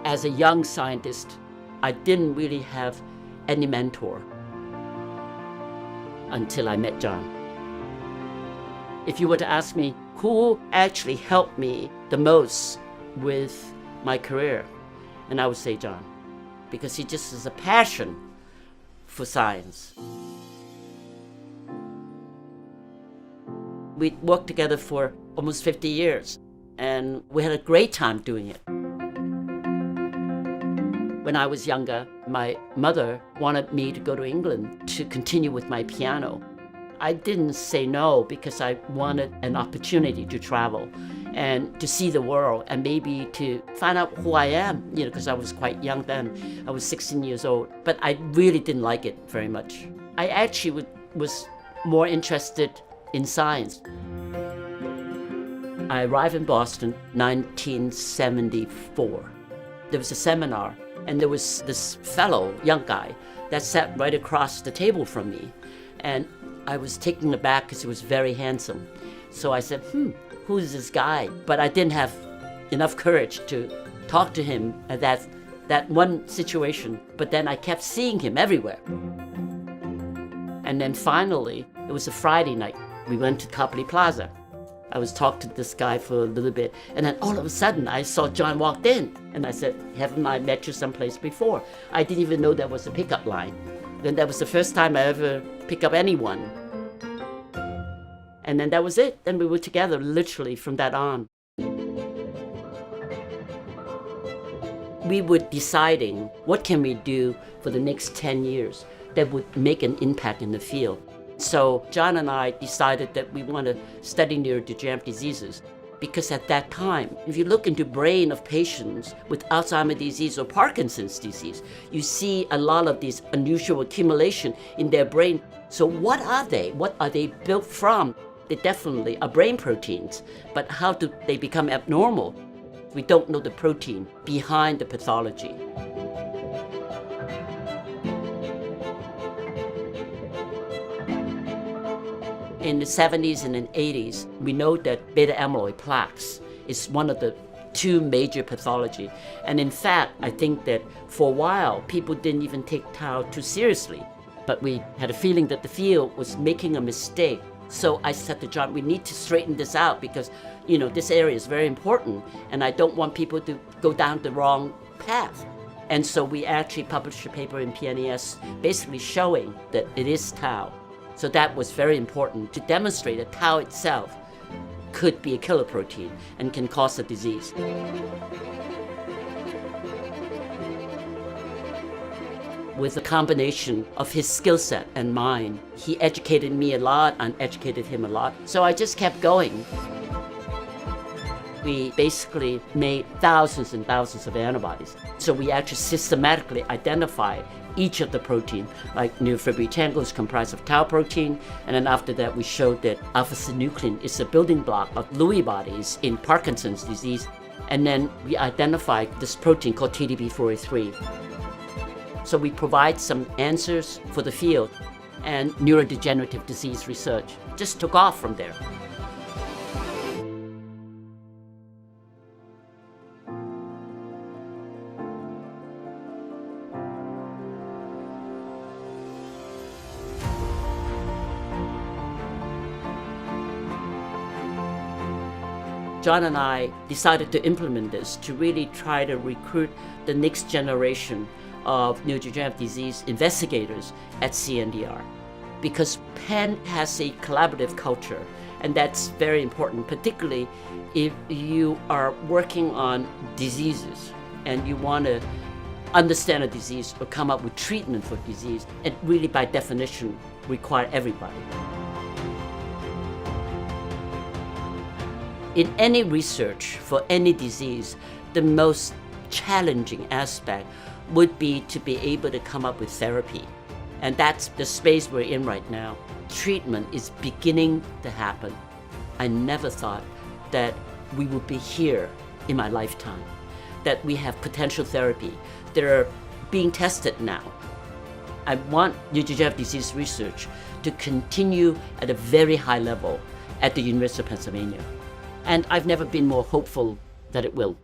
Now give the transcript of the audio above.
as a young scientist, I didn't really have any mentor until I met John. If you were to ask me who actually helped me the most with my career, and I would say John, because he just has a passion for science. We worked together for almost 50 years, and we had a great time doing it. When I was younger, my mother wanted me to go to England to continue with my piano. I didn't say no because I wanted an opportunity to travel and to see the world and maybe to find out who I am, because I was quite young then. I was 16 years old, but I really didn't like it very much. I actually was more interested in science. I arrived in Boston 1974. There was a seminar, and there was this fellow, young guy, that sat right across the table from me. And I was taken aback because he was very handsome. So I said, who's this guy? But I didn't have enough courage to talk to him at that one situation. But then I kept seeing him everywhere. And then finally, it was a Friday night. We went to Copley Plaza. I was talking to this guy for a little bit, and then all of a sudden I saw John walked in, and I said, haven't I met you someplace before? I didn't even know there was a pickup line. Then that was the first time I ever picked up anyone. And then that was it. Then we were together literally from that on. We were deciding what can we do for the next 10 years that would make an impact in the field. So John and I decided that we want to study neurodegenerative diseases, because at that time, if you look into the brain of patients with Alzheimer's disease or Parkinson's disease, you see a lot of these unusual accumulation in their brain. So what are they? What are they built from? They definitely are brain proteins, but how do they become abnormal? We don't know the protein behind the pathology. In the 70s and the 80s, we know that beta amyloid plaques is one of the two major pathology. And in fact, I think that for a while, people didn't even take tau too seriously. But we had a feeling that the field was making a mistake. So I said to John, we need to straighten this out because, this area is very important and I don't want people to go down the wrong path. And so we actually published a paper in PNAS basically showing that it is tau. So that was very important to demonstrate that tau itself could be a killer protein and can cause a disease. With a combination of his skill set and mine, he educated me a lot and educated him a lot. So I just kept going. We basically made thousands and thousands of antibodies. So we actually systematically identified each of the protein, like neurofibrillary tangle is comprised of tau protein, and then after that we showed that alpha-synuclein is a building block of Lewy bodies in Parkinson's disease, and then we identified this protein called TDP-4A3. So we provide some answers for the field, and neurodegenerative disease research just took off from there. John and I decided to implement this to really try to recruit the next generation of neurodegenerative disease investigators at CNDR. Because Penn has a collaborative culture, and that's very important, particularly if you are working on diseases and you want to understand a disease or come up with treatment for disease, and really by definition require everybody. In any research for any disease, the most challenging aspect would be to be able to come up with therapy. And that's the space we're in right now. Treatment is beginning to happen. I never thought that we would be here in my lifetime, that we have potential therapy that are being tested now. I want neurodegenerative disease research to continue at a very high level at the University of Pennsylvania. And I've never been more hopeful that it will.